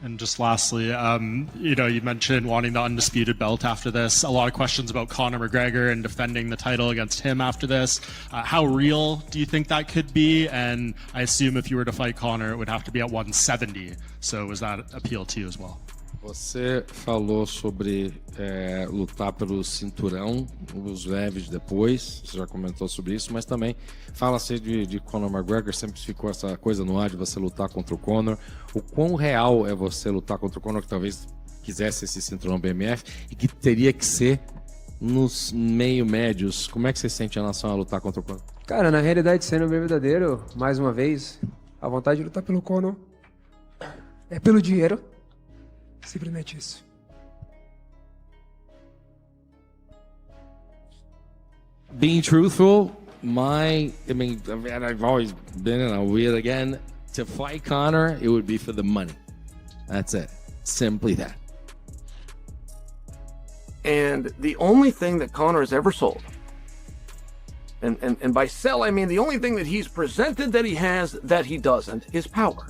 And just lastly, you mentioned wanting the undisputed belt after this. A lot of questions about Conor McGregor and defending the title against him after this. How real do you think that could be? And I assume if you were to fight Conor, it would have to be at 170. So was that appeal to you as well? Você falou sobre lutar pelo cinturão, os leves depois, você já comentou sobre isso, mas também fala-se de Conor McGregor, sempre ficou essa coisa no ar de você lutar contra o Conor. O quão real é você lutar contra o Conor, que talvez quisesse esse cinturão BMF e que teria que ser nos meio médios? Como é que você sente em relação a lutar contra o Conor? Cara, na realidade, sendo bem verdadeiro, mais uma vez, a vontade de lutar pelo Conor é pelo dinheiro. Simplesmente isso. Being truthful, I've always been, and I will again, to fight Conor, it would be for the money. That's it. Simply that. And the only thing that Conor has ever sold, and by sell, I mean the only thing that he's presented that he has that he doesn't, is power.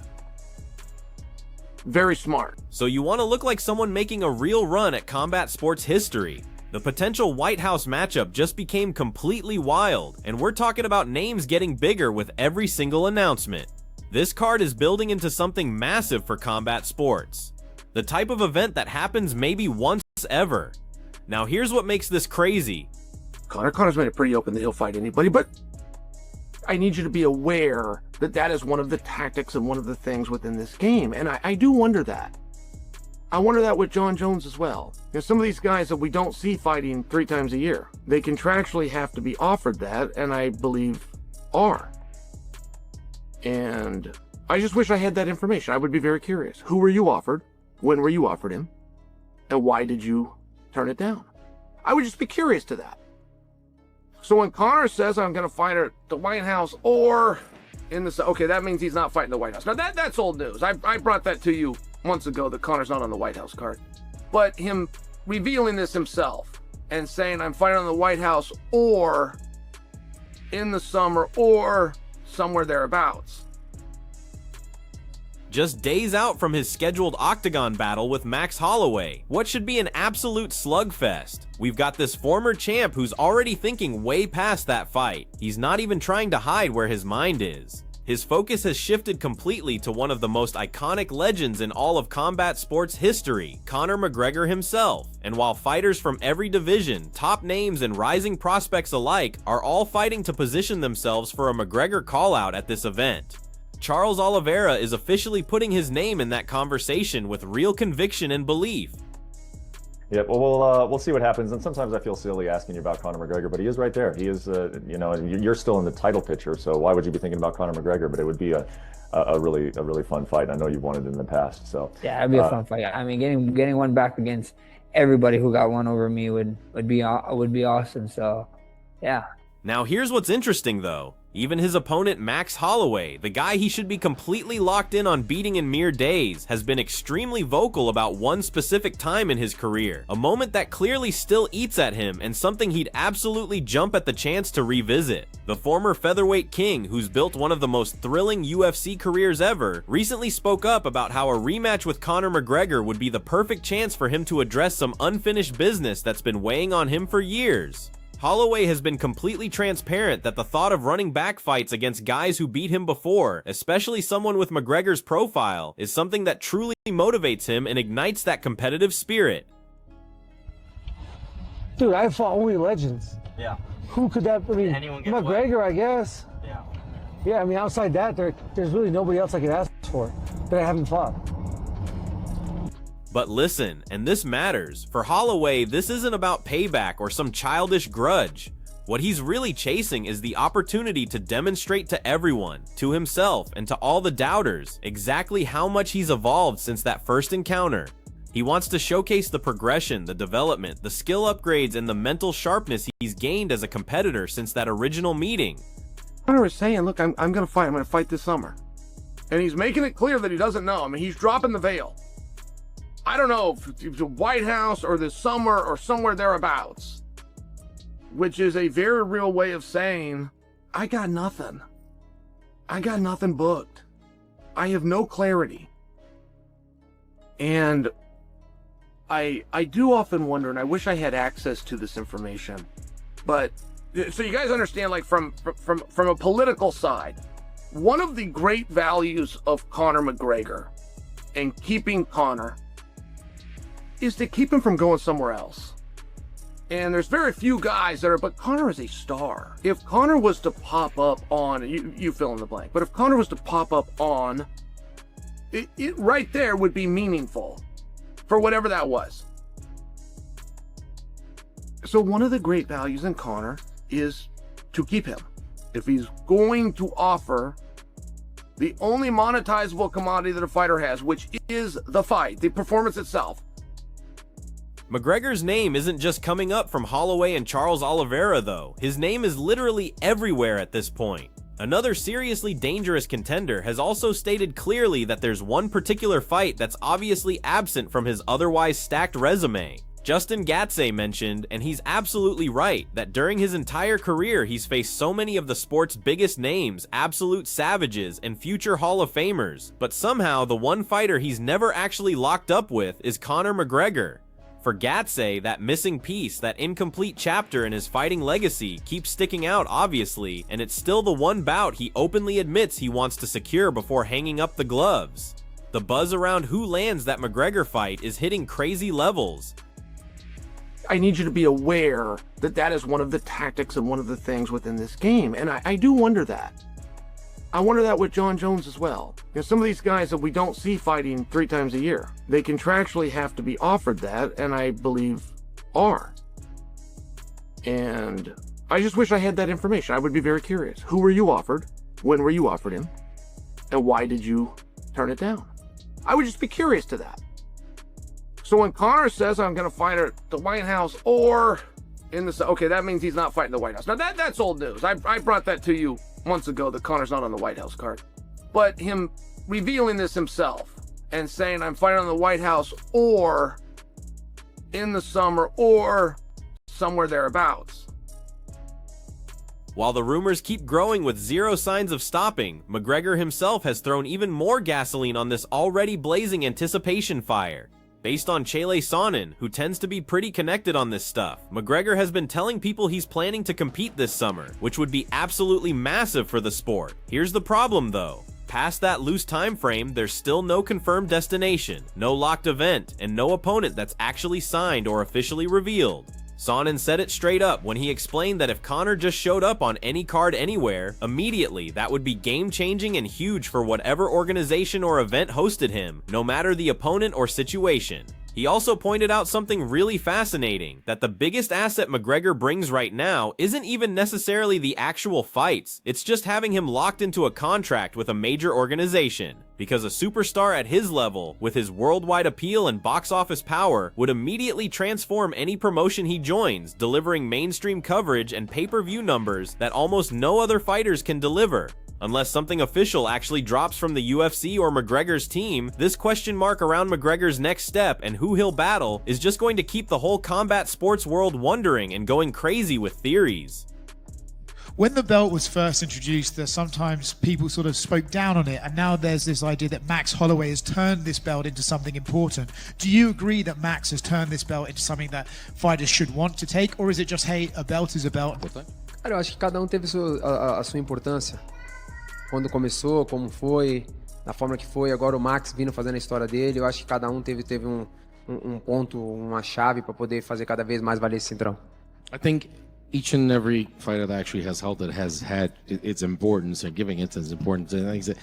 Very smart. So you want to look like someone making a real run at combat sports history. The potential White House matchup just became completely wild, and we're talking about names getting bigger with every single announcement. This card is building into something massive for combat sports. The type of event that happens maybe once ever. Now here's what makes this crazy. Conor's made it pretty open that he'll fight anybody, but I need you to be aware that that is one of the tactics and one of the things within this game. And I do wonder that. I wonder that with John Jones as well. Some of these guys that we don't see fighting 3 times a year, they contractually have to be offered that, and I believe are. And I just wish I had that information. I would be very curious. Who were you offered? When were you offered him? And why did you turn it down? I would just be curious to that. So when Conor says I'm going to fight at the White House or in the... Okay, that means he's not fighting the White House. Now that's old news. I brought that to you months ago that Conor's not on the White House card. But him revealing this himself and saying I'm fighting on the White House or in the summer or somewhere thereabouts. Just days out from his scheduled octagon battle with Max Holloway, what should be an absolute slugfest. We've got this former champ who's already thinking way past that fight. He's not even trying to hide where his mind is. His focus has shifted completely to one of the most iconic legends in all of combat sports history, Conor McGregor himself. And while fighters from every division, top names and rising prospects alike, are all fighting to position themselves for a McGregor callout at this event, Charles Oliveira is officially putting his name in that conversation with real conviction and belief. Yeah, well, we'll see what happens. And sometimes I feel silly asking you about Conor McGregor, but he is right there. He is, and you're still in the title picture, so why would you be thinking about Conor McGregor? But it would be a really fun fight. I know you've wanted it in the past, so yeah, it'd be a fun fight. I mean, getting one back against everybody who got one over me would be awesome. So, yeah. Now here's what's interesting though. Even his opponent Max Holloway, the guy he should be completely locked in on beating in mere days, has been extremely vocal about one specific time in his career, a moment that clearly still eats at him and something he'd absolutely jump at the chance to revisit. The former featherweight king, who's built one of the most thrilling UFC careers ever, recently spoke up about how a rematch with Conor McGregor would be the perfect chance for him to address some unfinished business that's been weighing on him for years. Holloway has been completely transparent that the thought of running back fights against guys who beat him before, especially someone with McGregor's profile, is something that truly motivates him and ignites that competitive spirit. Dude, I fought only legends. Yeah. Who could that be? McGregor, I guess. Yeah. Yeah, I mean, outside that, there's really nobody else I could ask for that I haven't fought. But listen, and this matters, for Holloway, this isn't about payback or some childish grudge. What he's really chasing is the opportunity to demonstrate to everyone, to himself, and to all the doubters, exactly how much he's evolved since that first encounter. He wants to showcase the progression, the development, the skill upgrades, and the mental sharpness he's gained as a competitor since that original meeting. Conor is saying, look, I'm going to fight. I'm going to fight this summer. And he's making it clear that he doesn't know. I mean, he's dropping the veil. I don't know if it's the White House or this summer or somewhere thereabouts, which is a very real way of saying, I got nothing. I got nothing booked. I have no clarity. And I do often wonder, and I wish I had access to this information, but so you guys understand, like from a political side, one of the great values of Conor McGregor and keeping Conor is to keep him from going somewhere else. And there's very few guys that are, but Conor is a star. If Conor was to pop up on, you fill in the blank, but if Conor was to pop up on, it right there would be meaningful for whatever that was. So one of the great values in Conor is to keep him. If he's going to offer the only monetizable commodity that a fighter has, which is the fight, the performance itself. McGregor's name isn't just coming up from Holloway and Charles Oliveira though. His name is literally everywhere at this point. Another seriously dangerous contender has also stated clearly that there's one particular fight that's obviously absent from his otherwise stacked resume. Justin Gaethje mentioned, and he's absolutely right, that during his entire career he's faced so many of the sport's biggest names, absolute savages, and future Hall of Famers, but somehow the one fighter he's never actually locked up with is Conor McGregor. For Gaethje, that missing piece, that incomplete chapter in his fighting legacy keeps sticking out obviously, and it's still the one bout he openly admits he wants to secure before hanging up the gloves. The buzz around who lands that McGregor fight is hitting crazy levels. I need you to be aware that that is one of the tactics and one of the things within this game. And I do wonder that. I wonder that with John Jones as well. You know, some of these guys that we don't see fighting 3 times a year, they contractually have to be offered that, and I believe are. And I just wish I had that information. I would be very curious. Who were you offered? When were you offered him? And why did you turn it down? I would just be curious to that. So when Conor says I'm going to fight at the White House or in the... Okay, that means he's not fighting the White House. Now that's old news. I brought that to you months ago that Conor's not on the White House card. But him revealing this himself and saying I'm fighting on the White House or in the summer or somewhere thereabouts. While the rumors keep growing with zero signs of stopping, McGregor himself has thrown even more gasoline on this already blazing anticipation fire. Based on Chael Sonnen, who tends to be pretty connected on this stuff, McGregor has been telling people he's planning to compete this summer, which would be absolutely massive for the sport. Here's the problem though. Past that loose time frame, there's still no confirmed destination, no locked event, and no opponent that's actually signed or officially revealed. Sonnen said it straight up when he explained that if Conor just showed up on any card anywhere, immediately that would be game-changing and huge for whatever organization or event hosted him, no matter the opponent or situation. He also pointed out something really fascinating, that the biggest asset McGregor brings right now isn't even necessarily the actual fights, it's just having him locked into a contract with a major organization. Because a superstar at his level, with his worldwide appeal and box office power, would immediately transform any promotion he joins, delivering mainstream coverage and pay-per-view numbers that almost no other fighters can deliver. Unless something official actually drops from the UFC or McGregor's team, this question mark around McGregor's next step and who he'll battle is just going to keep the whole combat sports world wondering and going crazy with theories. When the belt was first introduced, sometimes people sort of spoke down on it, and now there's this idea that Max Holloway has turned this belt into something important. Do you agree that Max has turned this belt into something that fighters should want to take, or is it just, hey, a belt is a belt? Cara, eu acho que cada teve a sua importância. Quando começou, como foi, da forma que foi, agora o Max vindo fazendo a história dele, eu acho que cada teve um ponto, uma chave para poder fazer cada vez mais valer esse cinturão. I think each and every fighter that actually has held it has had its importance and giving it its importance. And I think that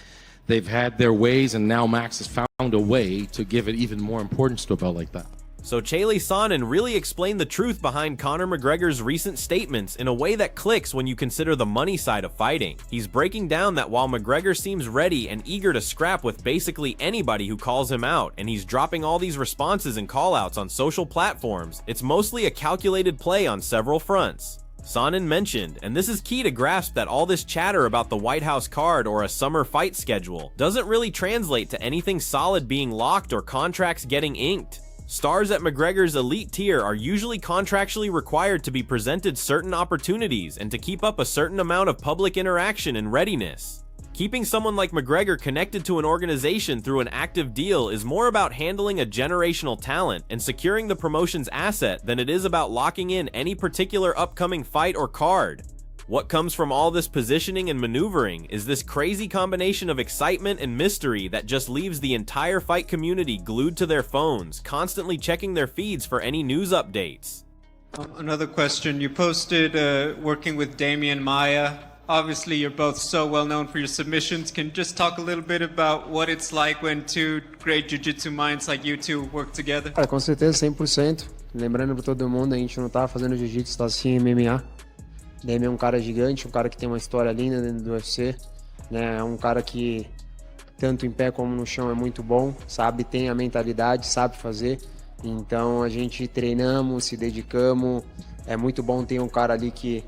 they've had their ways, and now Max has found a way to give it even more importance to a belt like that. So Chael Sonnen really explained the truth behind Conor McGregor's recent statements in a way that clicks when you consider the money side of fighting. He's breaking down that while McGregor seems ready and eager to scrap with basically anybody who calls him out, and he's dropping all these responses and callouts on social platforms, it's mostly a calculated play on several fronts. Sonnen mentioned, and this is key to grasp, that all this chatter about the White House card or a summer fight schedule doesn't really translate to anything solid being locked or contracts getting inked. Stars at McGregor's elite tier are usually contractually required to be presented certain opportunities and to keep up a certain amount of public interaction and readiness. Keeping someone like McGregor connected to an organization through an active deal is more about handling a generational talent and securing the promotion's asset than it is about locking in any particular upcoming fight or card. What comes from all this positioning and maneuvering is this crazy combination of excitement and mystery that just leaves the entire fight community glued to their phones, constantly checking their feeds for any news updates. Another question. You posted working with Damian Maia. Obviously, you're both so well known for your submissions. Can you just talk a little bit about what it's like when two great jiu-jitsu minds like you two work together? Cara, com certeza, 100%. Lembrando para todo mundo, a gente não tá fazendo jiu-jitsu, tá assim MMA. Damian é um cara gigante, um cara que tem uma história linda dentro do UFC, né? É um cara que tanto em pé como no chão é muito bom, sabe, tem a mentalidade, sabe fazer. Então a gente treinamos, se dedicamos. É muito bom ter um cara ali que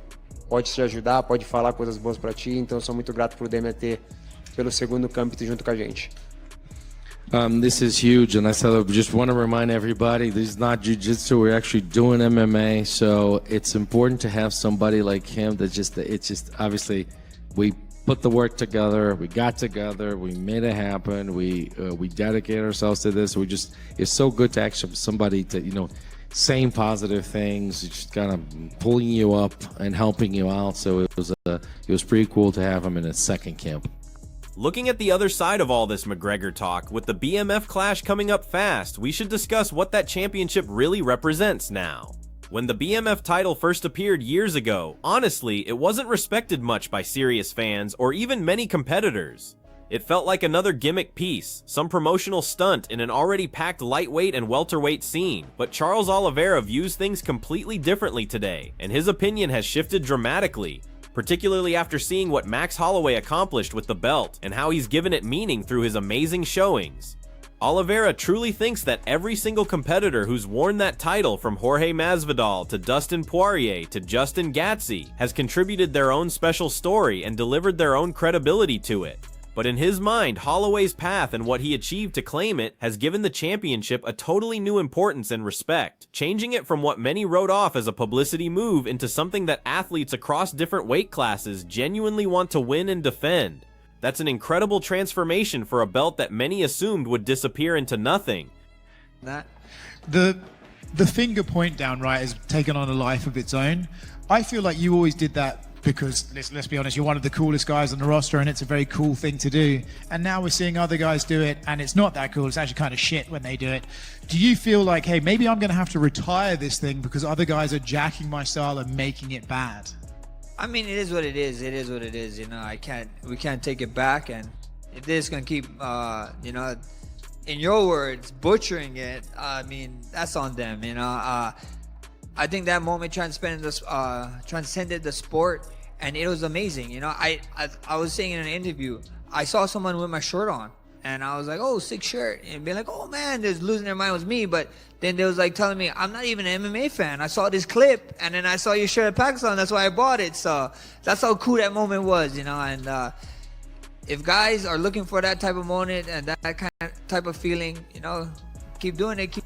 pode te ajudar, pode falar coisas boas para ti. Então eu sou muito grato por Damian ter pelo segundo campo junto com a gente. This is huge, and I just want to remind everybody, this is not jiu-jitsu, we're actually doing MMA, so it's important to have somebody like him that it's just, obviously, we put the work together, we got together, we made it happen, we dedicate ourselves to this, it's so good to actually have somebody to, saying positive things, just kind of pulling you up and helping you out, so it was pretty cool to have him in his second camp. Looking at the other side of all this McGregor talk, with the BMF clash coming up fast, we should discuss what that championship really represents now. When the BMF title first appeared years ago, honestly, it wasn't respected much by serious fans or even many competitors. It felt like another gimmick piece, some promotional stunt in an already packed lightweight and welterweight scene, but Charles Oliveira views things completely differently today, and his opinion has shifted dramatically, particularly after seeing what Max Holloway accomplished with the belt and how he's given it meaning through his amazing showings. Oliveira truly thinks that every single competitor who's worn that title, from Jorge Masvidal to Dustin Poirier to Justin Gaethje, has contributed their own special story and delivered their own credibility to it. But in his mind, Holloway's path and what he achieved to claim it has given the championship a totally new importance and respect, changing it from what many wrote off as a publicity move into something that athletes across different weight classes genuinely want to win and defend. That's an incredible transformation for a belt that many assumed would disappear into nothing. The finger point down, right, has taken on a life of its own. I feel like you always did that because, let's be honest, you're one of the coolest guys on the roster and it's a very cool thing to do. And now we're seeing other guys do it and it's not that cool. It's actually kind of shit when they do it. Do you feel like, hey, maybe I'm going to have to retire this thing because other guys are jacking my style and making it bad? I mean, it is what it is. It is what it is. We can't take it back. And if they're just going to keep, in your words, butchering it, I mean, that's on them, I think that moment transcended the sport, and it was amazing. I was saying in an interview, I saw someone with my shirt on, and I was like, oh, sick shirt, and being like, oh man, they're losing their mind was me. But then they was like telling me, I'm not even an MMA fan. I saw this clip, and then I saw your shirt at Pakistan, that's why I bought it. So that's how cool that moment was, and if guys are looking for that type of moment and that kind of type of feeling, keep doing it.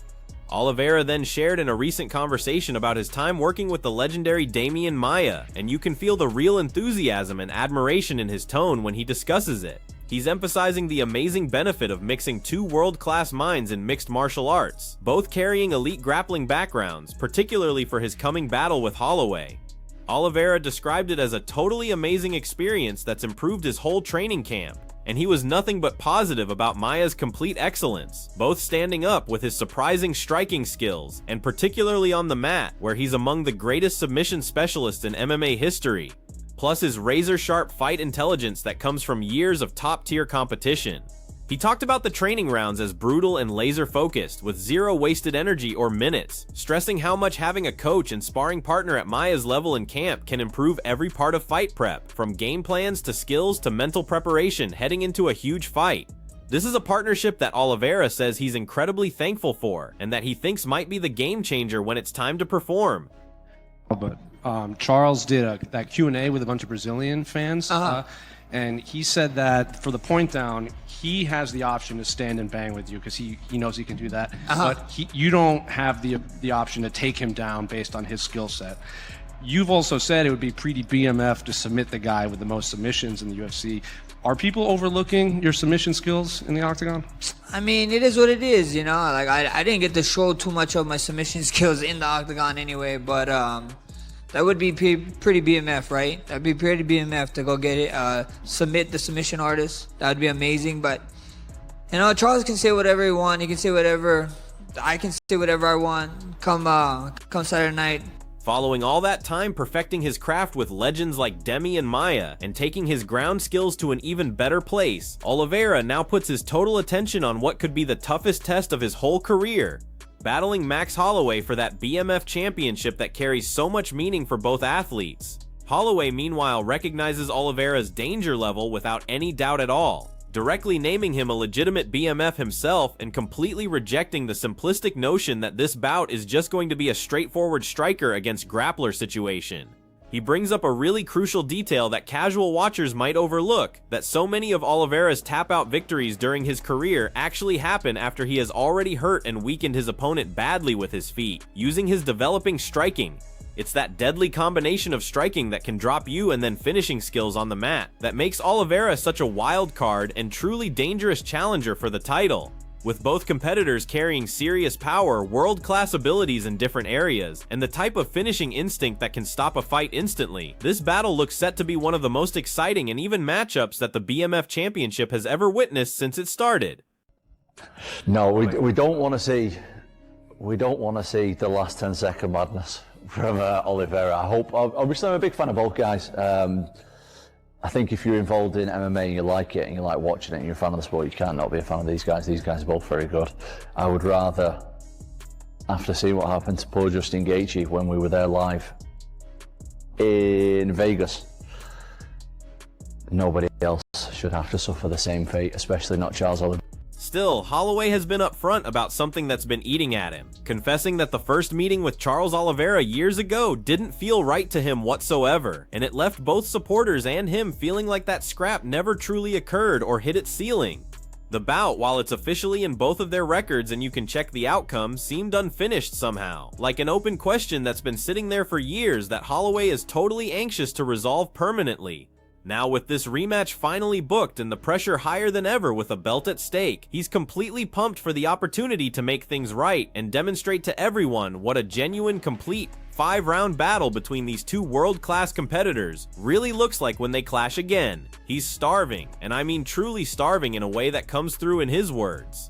Oliveira then shared in a recent conversation about his time working with the legendary Damian Maia, and you can feel the real enthusiasm and admiration in his tone when he discusses it. He's emphasizing the amazing benefit of mixing two world-class minds in mixed martial arts, both carrying elite grappling backgrounds, particularly for his coming battle with Holloway. Oliveira described it as a totally amazing experience that's improved his whole training camp, and he was nothing but positive about Maia's complete excellence, both standing up with his surprising striking skills, and particularly on the mat, where he's among the greatest submission specialists in MMA history, plus his razor-sharp fight intelligence that comes from years of top-tier competition. He talked about the training rounds as brutal and laser-focused, with zero wasted energy or minutes, stressing how much having a coach and sparring partner at Maia's level in camp can improve every part of fight prep, from game plans to skills to mental preparation heading into a huge fight. This is a partnership that Oliveira says he's incredibly thankful for, and that he thinks might be the game changer when it's time to perform. But Charles did that Q&A with a bunch of Brazilian fans, and he said that for the point down, he has the option to stand and bang with you because he knows he can do that. But you don't have the option to take him down based on his skill set. You've also said it would be pretty BMF to submit the guy with the most submissions in the UFC. Are people overlooking your submission skills in the octagon? I mean, it is what it is, you know. Like I didn't get to show too much of my submission skills in the octagon anyway, but that would be pretty BMF, right? That'd be pretty BMF to go get it, submit the submission artist. That would be amazing. But you know, Charles can say whatever he wants. He can say whatever. I can say whatever I want. Come Saturday night. Following all that time perfecting his craft with legends like Demi and Maia, and taking his ground skills to an even better place, Oliveira now puts his total attention on what could be the toughest test of his whole career, battling Max Holloway for that BMF championship that carries so much meaning for both athletes. Holloway meanwhile recognizes Oliveira's danger level without any doubt at all, directly naming him a legitimate BMF himself and completely rejecting the simplistic notion that this bout is just going to be a straightforward striker against grappler situation. He brings up a really crucial detail that casual watchers might overlook, that so many of Oliveira's tap-out victories during his career actually happen after he has already hurt and weakened his opponent badly with his feet, using his developing striking. It's that deadly combination of striking that can drop you and then finishing skills on the mat that makes Oliveira such a wild card and truly dangerous challenger for the title. With both competitors carrying serious power, world-class abilities in different areas, and the type of finishing instinct that can stop a fight instantly, this battle looks set to be one of the most exciting and even matchups that the BMF Championship has ever witnessed since it started. No, we don't want to see the last 10-second madness from Oliveira. Obviously I'm a big fan of both guys. I think if you're involved in MMA and you like it and you like watching it and you're a fan of the sport, you can't not be a fan of these guys. These guys are both very good. I would rather, after seeing what happened to poor Justin Gaethje when we were there live in Vegas, nobody else should have to suffer the same fate, especially not Charles Oliveira. Still, Holloway has been upfront about something that's been eating at him, confessing that the first meeting with Charles Oliveira years ago didn't feel right to him whatsoever, and it left both supporters and him feeling like that scrap never truly occurred or hit its ceiling. The bout, while it's officially in both of their records and you can check the outcome, seemed unfinished somehow, like an open question that's been sitting there for years that Holloway is totally anxious to resolve permanently. Now with this rematch finally booked and the pressure higher than ever with a belt at stake, he's completely pumped for the opportunity to make things right and demonstrate to everyone what a genuine, complete 5-round battle between these two world-class competitors really looks like when they clash again. He's starving, and I mean truly starving in a way that comes through in his words.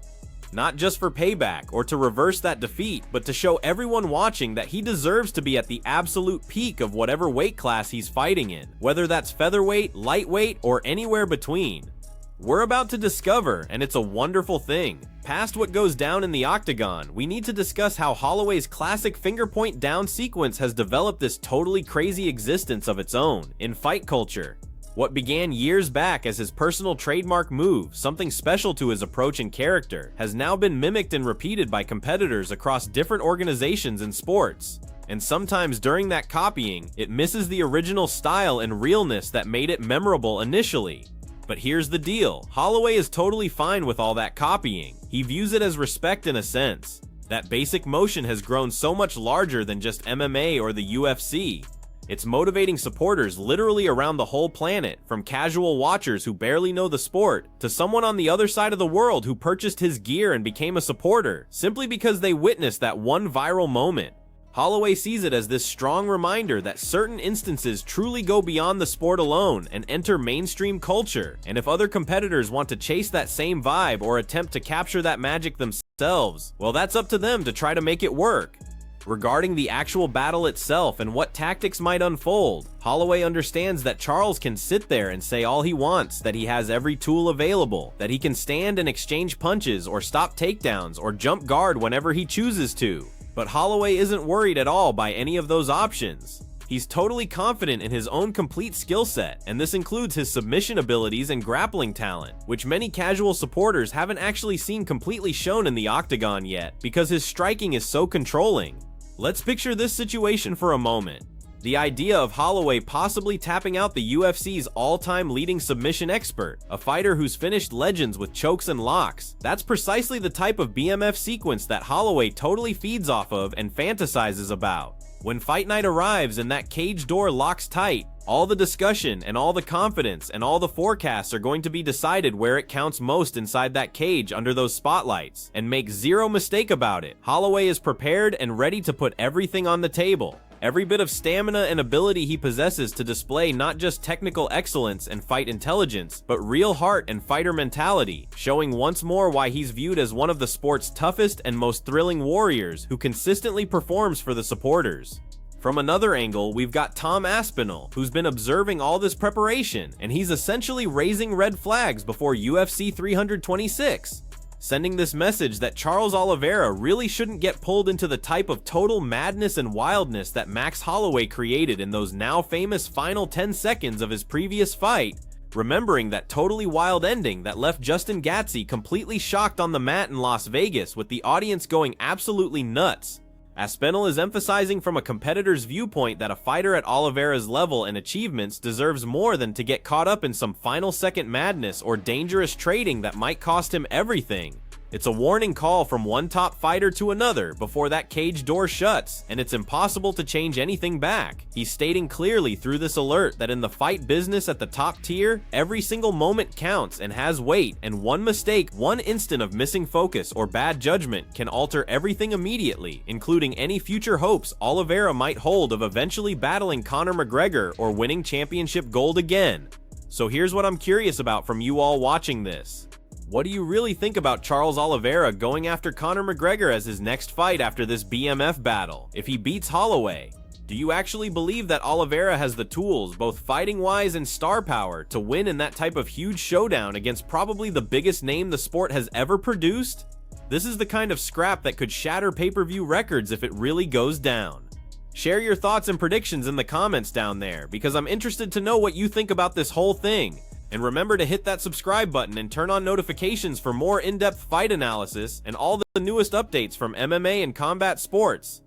Not just for payback or to reverse that defeat, but to show everyone watching that he deserves to be at the absolute peak of whatever weight class he's fighting in, whether that's featherweight, lightweight, or anywhere between. We're about to discover, and it's a wonderful thing. Past what goes down in the octagon, we need to discuss how Holloway's classic finger point down sequence has developed this totally crazy existence of its own in fight culture. What began years back as his personal trademark move, something special to his approach and character, has now been mimicked and repeated by competitors across different organizations and sports. And sometimes during that copying, it misses the original style and realness that made it memorable initially. But here's the deal, Holloway is totally fine with all that copying. He views it as respect in a sense. That basic motion has grown so much larger than just MMA or the UFC. It's motivating supporters literally around the whole planet, from casual watchers who barely know the sport, to someone on the other side of the world who purchased his gear and became a supporter, simply because they witnessed that one viral moment. Holloway sees it as this strong reminder that certain instances truly go beyond the sport alone and enter mainstream culture, and if other competitors want to chase that same vibe or attempt to capture that magic themselves, well, that's up to them to try to make it work. Regarding the actual battle itself and what tactics might unfold, Holloway understands that Charles can sit there and say all he wants, that he has every tool available, that he can stand and exchange punches or stop takedowns or jump guard whenever he chooses to. But Holloway isn't worried at all by any of those options. He's totally confident in his own complete skill set, and this includes his submission abilities and grappling talent, which many casual supporters haven't actually seen completely shown in the octagon yet, because his striking is so controlling. Let's picture this situation for a moment. The idea of Holloway possibly tapping out the UFC's all-time leading submission expert, a fighter who's finished legends with chokes and locks. That's precisely the type of BMF sequence that Holloway totally feeds off of and fantasizes about. When fight night arrives and that cage door locks tight, all the discussion and all the confidence and all the forecasts are going to be decided where it counts most inside that cage under those spotlights. And make zero mistake about it, Holloway is prepared and ready to put everything on the table. Every bit of stamina and ability he possesses to display not just technical excellence and fight intelligence, but real heart and fighter mentality, showing once more why he's viewed as one of the sport's toughest and most thrilling warriors who consistently performs for the supporters. From another angle, we've got Tom Aspinall, who's been observing all this preparation, and he's essentially raising red flags before UFC 326. Sending this message that Charles Oliveira really shouldn't get pulled into the type of total madness and wildness that Max Holloway created in those now famous final 10 seconds of his previous fight, remembering that totally wild ending that left Justin Gaethje completely shocked on the mat in Las Vegas with the audience going absolutely nuts. Aspinall is emphasizing from a competitor's viewpoint that a fighter at Oliveira's level and achievements deserves more than to get caught up in some final second madness or dangerous trading that might cost him everything. It's a warning call from one top fighter to another before that cage door shuts, and it's impossible to change anything back. He's stating clearly through this alert that in the fight business at the top tier, every single moment counts and has weight, and one mistake, one instant of missing focus or bad judgment can alter everything immediately, including any future hopes Oliveira might hold of eventually battling Conor McGregor or winning championship gold again. So here's what I'm curious about from you all watching this. What do you really think about Charles Oliveira going after Conor McGregor as his next fight after this BMF battle? If he beats Holloway, do you actually believe that Oliveira has the tools, both fighting-wise and star power, to win in that type of huge showdown against probably the biggest name the sport has ever produced? This is the kind of scrap that could shatter pay-per-view records if it really goes down. Share your thoughts and predictions in the comments down there, because I'm interested to know what you think about this whole thing. And remember to hit that subscribe button and turn on notifications for more in-depth fight analysis and all the newest updates from MMA and combat sports.